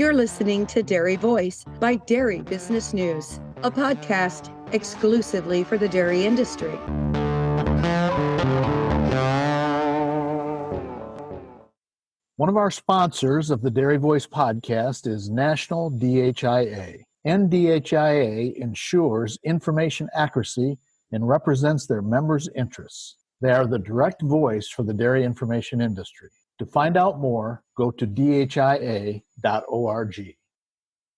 You're listening to Dairy Voice by Dairy Business News, a podcast exclusively for the dairy industry. One of our sponsors of the Dairy Voice podcast is National DHIA. NDHIA ensures information accuracy and represents their members' interests. They are the direct voice for the dairy information industry. To find out more, go to dhia.org.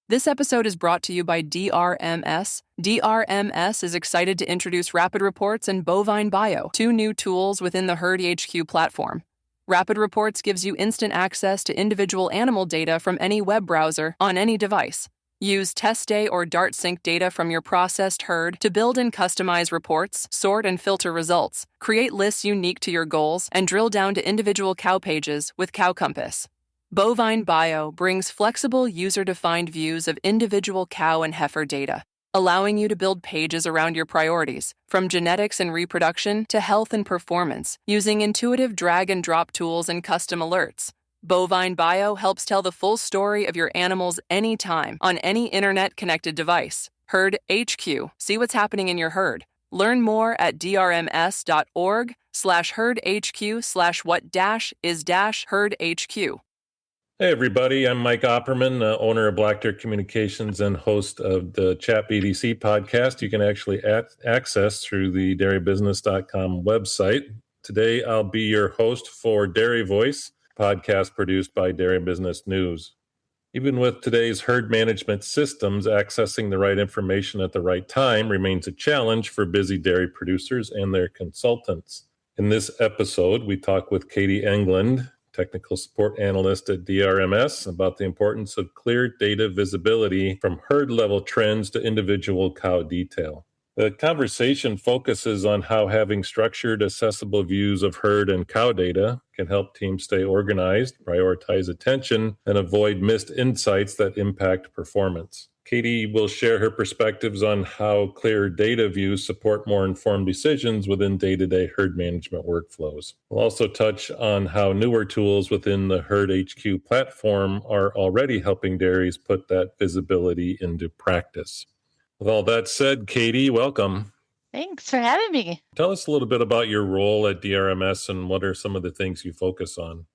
This episode is brought to you by DRMS. DRMS is excited to introduce RapidReports and BovineBio, two new tools within the HerdHQ platform. RapidReports gives you instant access to individual animal data from any web browser on any device. Use test day or DART sync data from your processed herd to build and customize reports, sort and filter results, create lists unique to your goals, and drill down to individual cow pages with Cow Compass. BovineBio brings flexible, user-defined views of individual cow and heifer data, allowing you to build pages around your priorities, from genetics and reproduction to health and performance, using intuitive drag-and-drop tools and custom alerts. BovineBio helps tell the full story of your animals anytime on any internet-connected device. HerdHQ. See what's happening in your herd. Learn more at drms.org/herd-HQ/what-is-herd-HQ. Hey everybody, I'm Mike Opperman, owner of Black Deer Communications and host of the Chat BDC podcast. You can actually access through the dairybusiness.com website. Today I'll be your host for Dairy Voice, podcast produced by Dairy Business News. Even with today's herd management systems, accessing the right information at the right time remains a challenge for busy dairy producers and their consultants. In this episode, we talk with Katie England, Technical Support Analyst at DRMS, about the importance of clear data visibility from herd-level trends to individual cow detail. The conversation focuses on how having structured, accessible views of herd and cow data can help teams stay organized, prioritize attention, and avoid missed insights that impact performance. Katie will share her perspectives on how clear data views support more informed decisions within day-to-day herd management workflows. We'll also touch on how newer tools within the HerdHQ platform are already helping dairies put that visibility into practice. With all that said, Katie, welcome. Thanks for having me. Tell us a little bit about your role at DRMS and what are some of the things you focus on.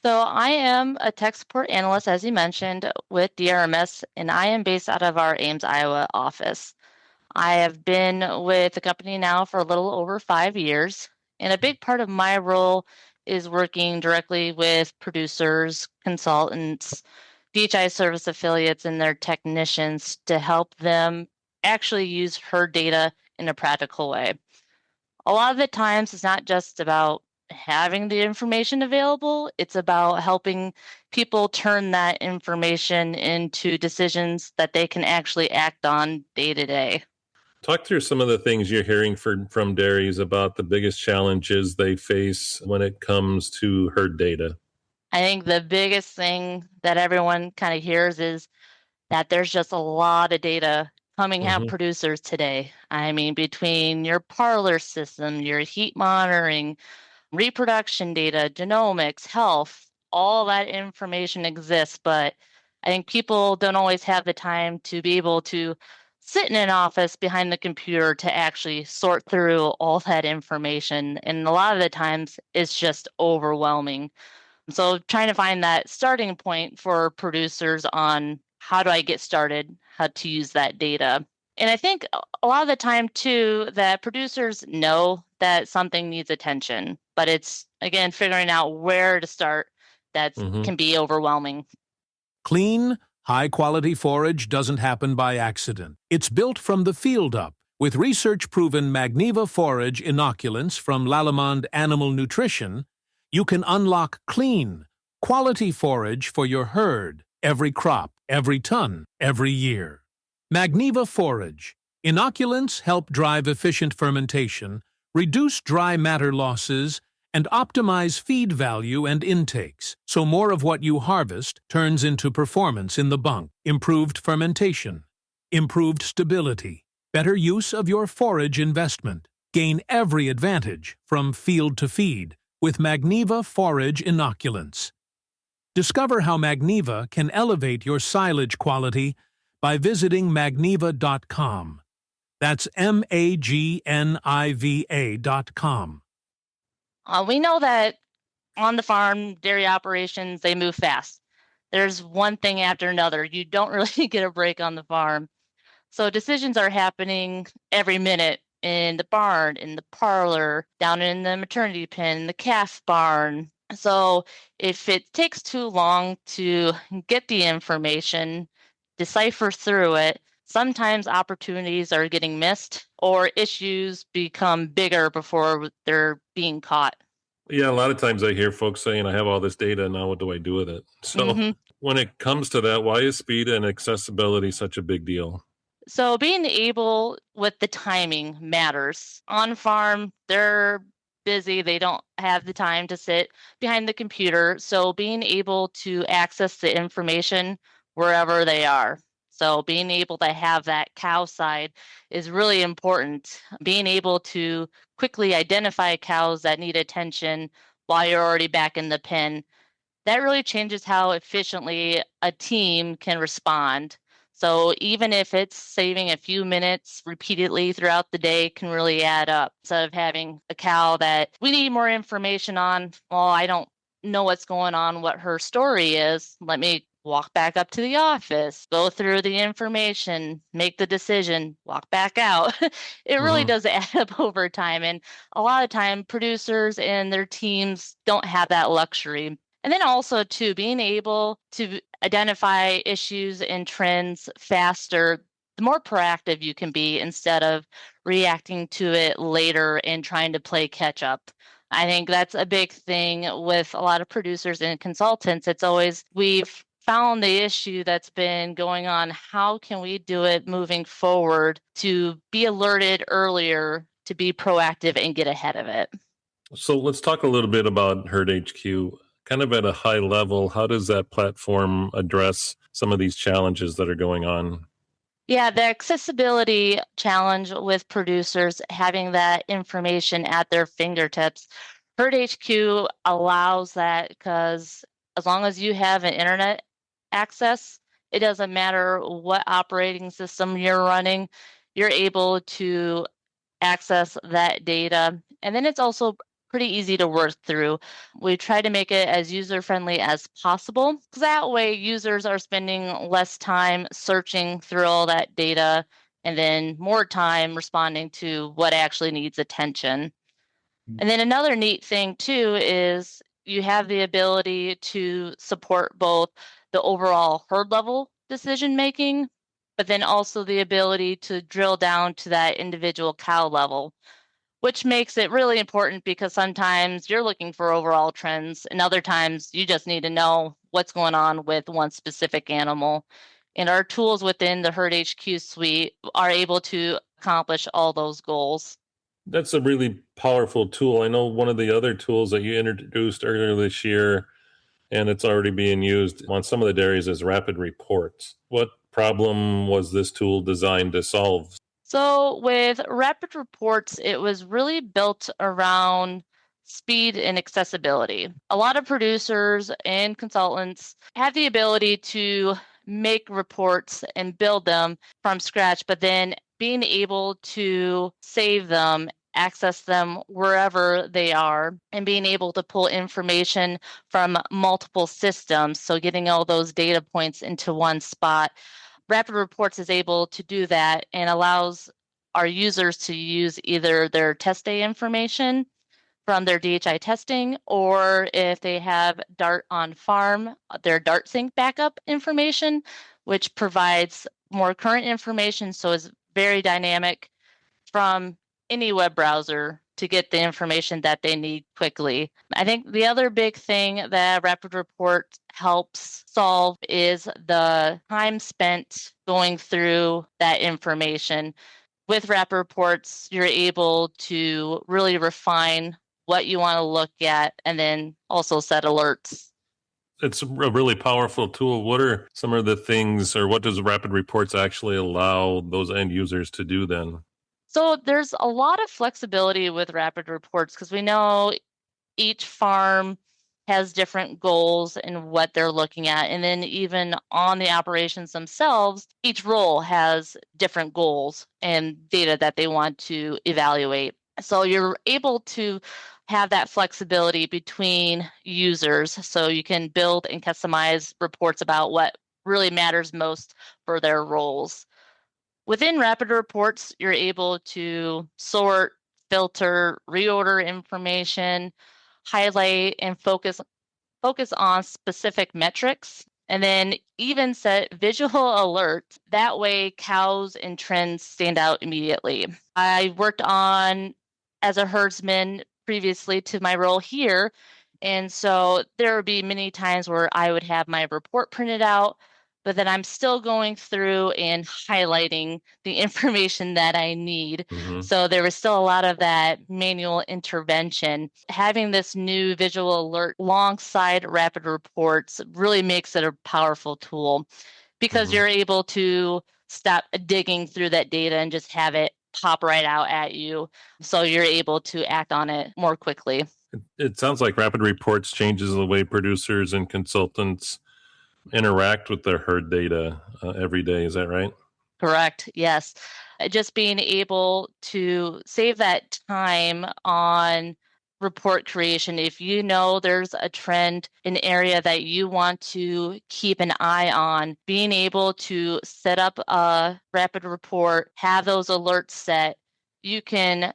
So I am a tech support analyst, as you mentioned, with DRMS, and I am based out of our Ames, Iowa office. I have been with the company now for a little over 5 years, and a big part of my role is working directly with producers, consultants, DHI service affiliates, and their technicians to help them actually use herd data in a practical way. A lot of the times it's not just about having the information available, it's about helping people turn that information into decisions that they can actually act on day to day. Talk through some of the things you're hearing from dairies about the biggest challenges they face when it comes to herd data. I think the biggest thing that everyone kind of hears is that there's just a lot of data coming at producers today. I mean, between your parlor system, your heat monitoring, reproduction data, genomics, health, all that information exists, but I think people don't always have the time to be able to sit in an office behind the computer to actually sort through all that information. And a lot of the times it's just overwhelming. So trying to find that starting point for producers on how do I get started, how to use that data. And I think a lot of the time too, that producers know that something needs attention, but it's, again, figuring out where to start that can be overwhelming. Clean, high-quality forage doesn't happen by accident. It's built from the field up with research-proven Magniva forage inoculants from Lallemand Animal Nutrition. You can unlock clean, quality forage for your herd, every crop, every ton, every year. Magniva forage. Inoculants help drive efficient fermentation, reduce dry matter losses, and optimize feed value and intakes, so more of what you harvest turns into performance in the bunk, improved fermentation, improved stability, better use of your forage investment. Gain every advantage from field to feed with Magniva forage inoculants. Discover how Magniva can elevate your silage quality by visiting magniva.com. That's magniva.com. We know that on the farm, dairy operations, they move fast. There's one thing after another. You don't really get a break on the farm. So decisions are happening every minute in the barn, in the parlor, down in the maternity pen, the calf barn. So if it takes too long to get the information, decipher through it, sometimes opportunities are getting missed or issues become bigger before they're being caught. Yeah, a lot of times I hear folks saying, I have all this data, now what do I do with it? So when it comes to that, why is speed and accessibility such a big deal? So being able with the timing matters. On farm, they're busy. They don't have the time to sit behind the computer. So being able to access the information wherever they are. So being able to have that cow side is really important. Being able to quickly identify cows that need attention while you're already back in the pen, that really changes how efficiently a team can respond. So even if it's saving a few minutes repeatedly throughout the day can really add up. Instead of having a cow that we need more information on, well, I don't know what's going on, what her story is. Let me walk back up to the office, go through the information, make the decision, walk back out. It really does add up over time. And a lot of time producers and their teams don't have that luxury. And then also too, being able to identify issues and trends faster, the more proactive you can be instead of reacting to it later and trying to play catch up. I think that's a big thing with a lot of producers and consultants. It's always, we've found the issue that's been going on. How can we do it moving forward to be alerted earlier, to be proactive and get ahead of it? So let's talk a little bit about HerdHQ. Kind of at a high level, how does that platform address some of these challenges that are going on? Yeah, the accessibility challenge with producers having that information at their fingertips. HerdHQ allows that because as long as you have an internet access, it doesn't matter what operating system you're running, you're able to access that data. And then it's also pretty easy to work through. We try to make it as user-friendly as possible, because that way users are spending less time searching through all that data and then more time responding to what actually needs attention. And then another neat thing too is you have the ability to support both the overall herd level decision making, but then also the ability to drill down to that individual cow level, which makes it really important because sometimes you're looking for overall trends and other times you just need to know what's going on with one specific animal. And our tools within the HerdHQ suite are able to accomplish all those goals. That's a really powerful tool. I know one of the other tools that you introduced earlier this year, and it's already being used on some of the dairies, is RapidReports. What problem was this tool designed to solve? So with RapidReports, it was really built around speed and accessibility. A lot of producers and consultants have the ability to make reports and build them from scratch, but then being able to save them, access them wherever they are, and being able to pull information from multiple systems. So getting all those data points into one spot. RapidReports is able to do that and allows our users to use either their test day information from their DHI testing, or if they have DART on farm, their DART sync backup information, which provides more current information. So it's very dynamic from any web browser to get the information that they need quickly. I think the other big thing that RapidReport helps solve is the time spent going through that information. With RapidReports, you're able to really refine what you want to look at and then also set alerts. It's a really powerful tool. What are some of the things, or what does RapidReports actually allow those end users to do then? So there's a lot of flexibility with RapidReports because we know each farm has different goals and what they're looking at. And then even on the operations themselves, each role has different goals and data that they want to evaluate. So you're able to have that flexibility between users so you can build and customize reports about what really matters most for their roles. Within Rapid Reports, you're able to sort, filter, reorder information, highlight and focus on specific metrics, and then even set visual alerts. That way, cows and trends stand out immediately. I worked on as a herdsman previously to my role here, and so there would be many times where I would have my report printed out, but then I'm still going through and highlighting the information that I need. So there was still a lot of that manual intervention. Having this new visual alert alongside Rapid Reports really makes it a powerful tool because you're able to stop digging through that data and just have it pop right out at you. So you're able to act on it more quickly. It sounds like Rapid Reports changes the way producers and consultants interact with their herd data every day. Is that right? Correct. Yes. Just being able to save that time on report creation. If you know there's a trend, an area that you want to keep an eye on, being able to set up a rapid report, have those alerts set, you can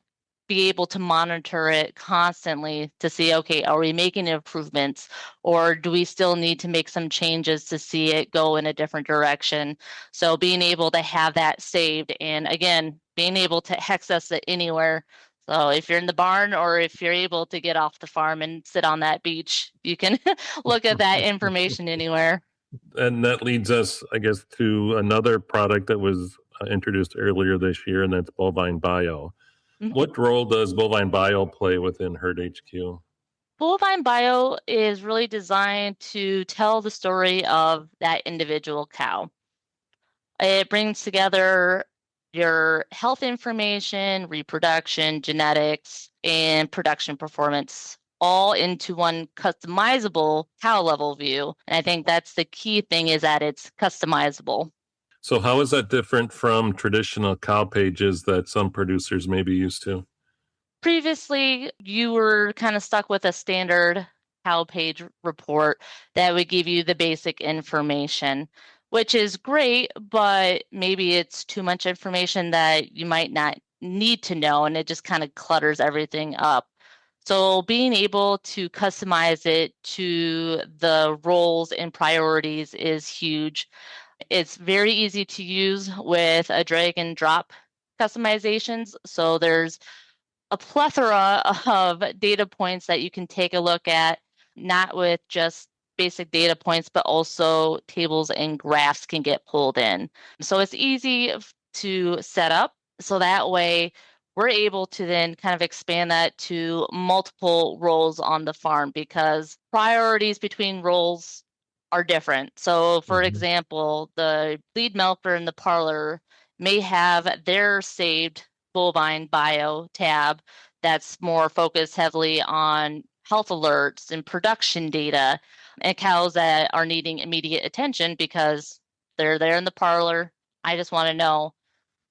be able to monitor it constantly to see, okay, are we making improvements or do we still need to make some changes to see it go in a different direction? So being able to have that saved and again, being able to access it anywhere. So if you're in the barn or if you're able to get off the farm and sit on that beach, you can look at that information anywhere. And that leads us, I guess, to another product that was introduced earlier this year, and that's BovineBio. What role does BovineBio play within HerdHQ? BovineBio is really designed to tell the story of that individual cow. It brings together your health information, reproduction, genetics, and production performance all into one customizable cow level view. And I think that's the key thing is that it's customizable. So how is that different from traditional cow pages that some producers may be used to? Previously, you were kind of stuck with a standard cow page report that would give you the basic information, which is great, but maybe it's too much information that you might not need to know, and it just kind of clutters everything up. So being able to customize it to the roles and priorities is huge. It's very easy to use with a drag and drop customizations. So there's a plethora of data points that you can take a look at, not with just basic data points, but also tables and graphs can get pulled in. So it's easy to set up. So that way we're able to then kind of expand that to multiple roles on the farm because priorities between roles are different. So for example, the lead milker and the parlor may have their saved BovineBio tab that's more focused heavily on health alerts and production data and cows that are needing immediate attention because they're there in the parlor. I just want to know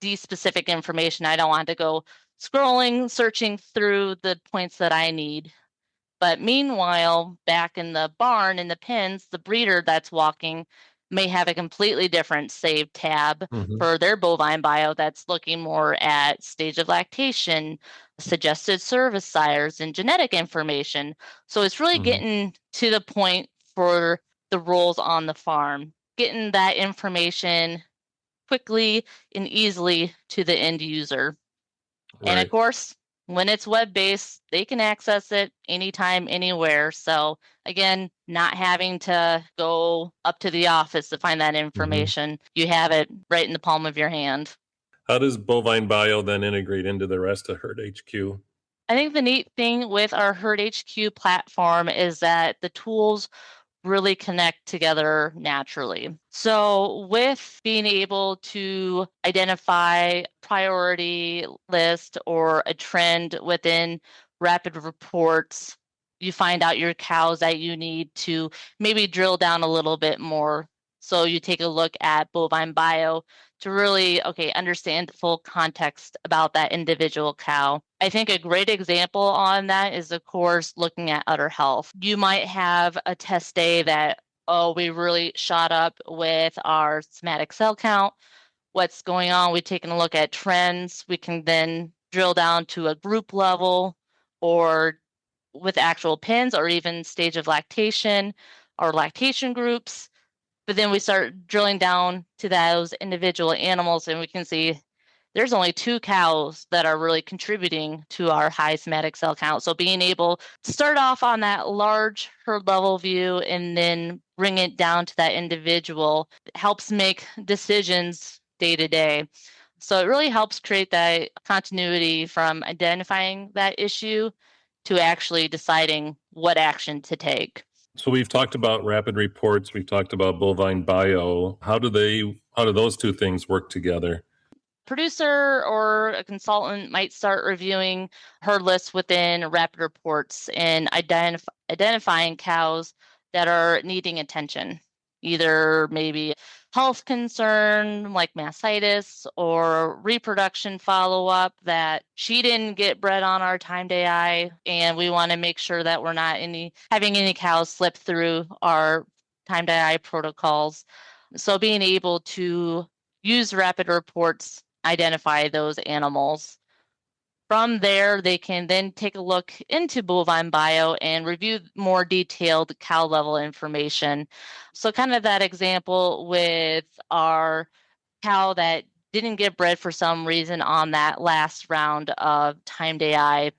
the specific information. I don't want to go scrolling, searching through the points that I need. But meanwhile, back in the barn, in the pens, the breeder that's walking may have a completely different save tab for their BovineBio that's looking more at stage of lactation, suggested service sires, and genetic information. So it's really getting to the point for the roles on the farm, getting that information quickly and easily to the end user. And of course, when it's web-based, they can access it anytime, anywhere. So again, not having to go up to the office to find that information. You have it right in the palm of your hand. How does BovineBio then integrate into the rest of HerdHQ? I think the neat thing with our HerdHQ platform is that the tools really connect together naturally. So with being able to identify priority list or a trend within Rapid Reports, you find out your cows that you need to maybe drill down a little bit more. So you take a look at BovineBio to really, understand the full context about that individual cow. I think a great example on that is, of course, looking at udder health. You might have a test day that, we really shot up with our somatic cell count. What's going on? We've taken a look at trends. We can then drill down to a group level or with actual pins or even stage of lactation or lactation groups. But then we start drilling down to those individual animals, and we can see there's only 2 cows that are really contributing to our high somatic cell count. So being able to start off on that large herd level view and then bring it down to that individual helps make decisions day to day. So it really helps create that continuity from identifying that issue to actually deciding what action to take. So we've talked about Rapid Reports, we've talked about BovineBio. How do those two things work together? Producer or a consultant might start reviewing herd lists within Rapid Reports and identifying cows that are needing attention, either maybe health concern like mastitis or reproduction follow-up that she didn't get bred on our timed AI, and we want to make sure that we're not having any cows slip through our timed AI protocols. So being able to use Rapid Reports, identify those animals. From there, they can then take a look into BovineBio and review more detailed cow level information. So kind of that example with our cow that didn't get bred for some reason on that last round of timed AI.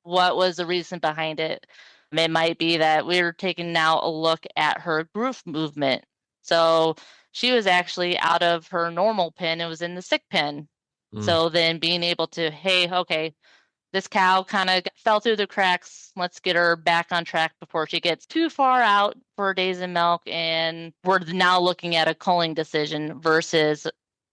What was the reason behind it? It might be that we're taking now a look at her growth movement. So she was actually out of her normal pen and was in the sick pen. So then being able to, this cow kind of fell through the cracks. Let's get her back on track before she gets too far out for days in milk. And we're now looking at a culling decision versus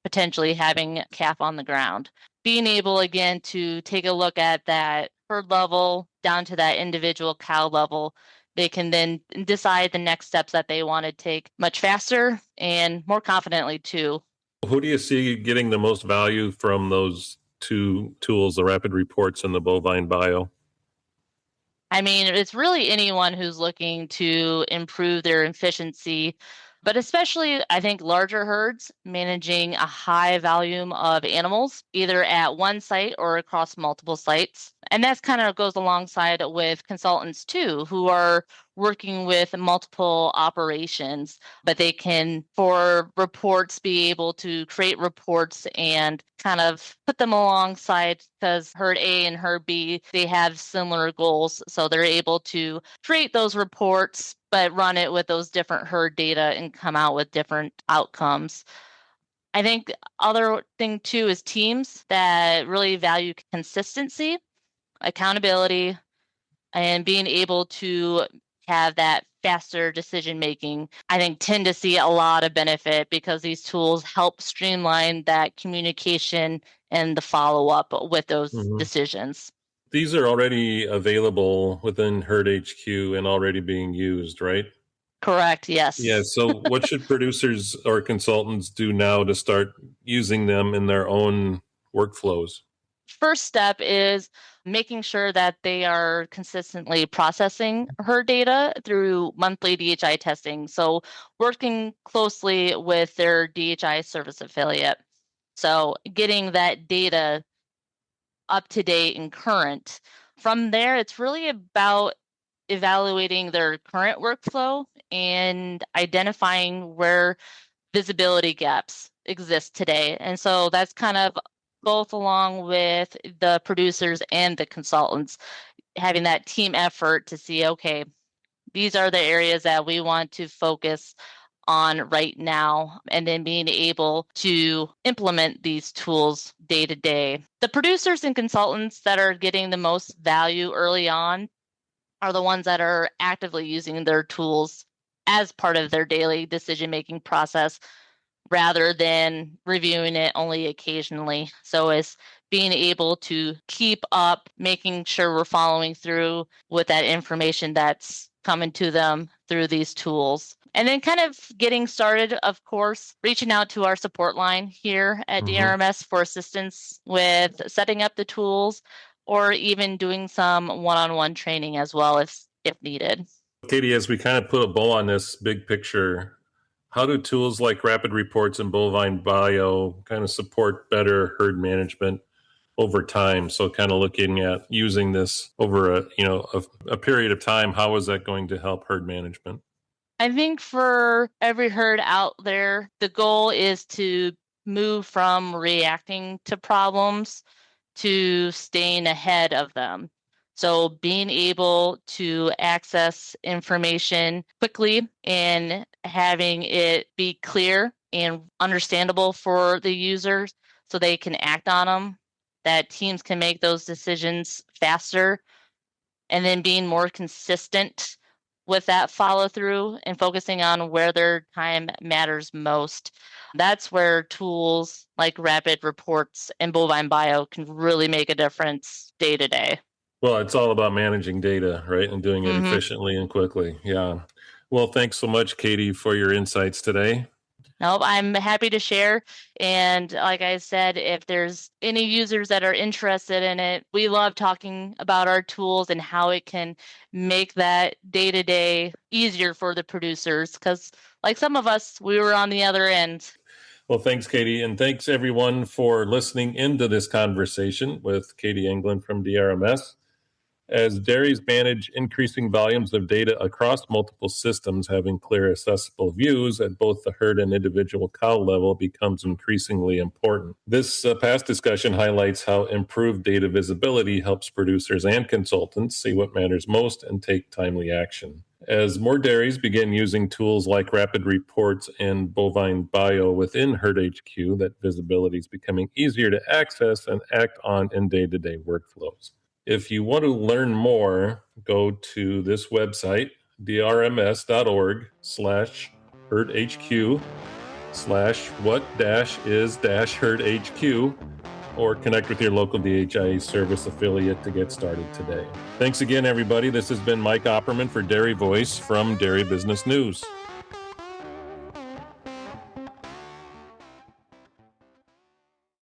potentially having a calf on the ground. Being able, again, to take a look at that herd level down to that individual cow level, they can then decide the next steps that they want to take much faster and more confidently too. Who do you see getting the most value from those two tools, the Rapid Reports and the BovineBio? I mean, it's really anyone who's looking to improve their efficiency, but especially, I think, larger herds managing a high volume of animals, either at one site or across multiple sites. And that kind of goes alongside with consultants too, who are working with multiple operations, but they can, for reports, be able to create reports and kind of put them alongside, because herd A and herd B, they have similar goals. So they're able to create those reports, but run it with those different herd data and come out with different outcomes. I think other thing too is teams that really value consistency, accountability, and being able to have that faster decision making, I think tend to see a lot of benefit because these tools help streamline that communication and the follow-up with those decisions. These are already available within HerdHQ and already being used, right? Correct, yes. Yeah, so what should producers or consultants do now to start using them in their own workflows? First step is making sure that they are consistently processing herd data through monthly DHI testing. So working closely with their DHI service affiliate. So getting that data up to date and current. From there, it's really about evaluating their current workflow and identifying where visibility gaps exist today. And so that's kind of both along with the producers and the consultants, having that team effort to see, these are the areas that we want to focus on right now, and then being able to implement these tools day to day. The producers and consultants that are getting the most value early on are the ones that are actively using their tools as part of their daily decision-making process, rather than reviewing it only occasionally. So it's being able to keep up, making sure we're following through with that information that's coming to them through these tools. And then kind of getting started, of course, reaching out to our support line here at DRMS for assistance with setting up the tools or even doing some one-on-one training as well if needed. Katie, as we kind of put a bow on this big picture, how do tools like RapidReports and BovineBio kind of support better herd management over time? So kind of looking at using this over a period of time, how is that going to help herd management? I think for every herd out there, the goal is to move from reacting to problems to staying ahead of them. So being able to access information quickly and having it be clear and understandable for the users so they can act on them, that teams can make those decisions faster, and then being more consistent with that follow through and focusing on where their time matters most. That's where tools like RapidReports and BovineBio can really make a difference day to day. Well, it's all about managing data, right? And doing it efficiently and quickly. Yeah. Well, thanks so much, Katie, for your insights today. Nope, I'm happy to share. And like I said, if there's any users that are interested in it, we love talking about our tools and how it can make that day-to-day easier for the producers. Because like some of us, we were on the other end. Well, thanks, Katie. And thanks, everyone, for listening into this conversation with Katie England from DRMS. As dairies manage increasing volumes of data across multiple systems, having clear, accessible views at both the herd and individual cow level becomes increasingly important. This past discussion highlights how improved data visibility helps producers and consultants see what matters most and take timely action. As more dairies begin using tools like RapidReports and BovineBio within HerdHQ, that visibility is becoming easier to access and act on in day-to-day workflows. If you want to learn more, go to this website, drms.org/herdhq/what-is-herdhq, or connect with your local DHIA service affiliate to get started today. Thanks again, everybody. This has been Mike Opperman for DairyVoice from Dairy Business News.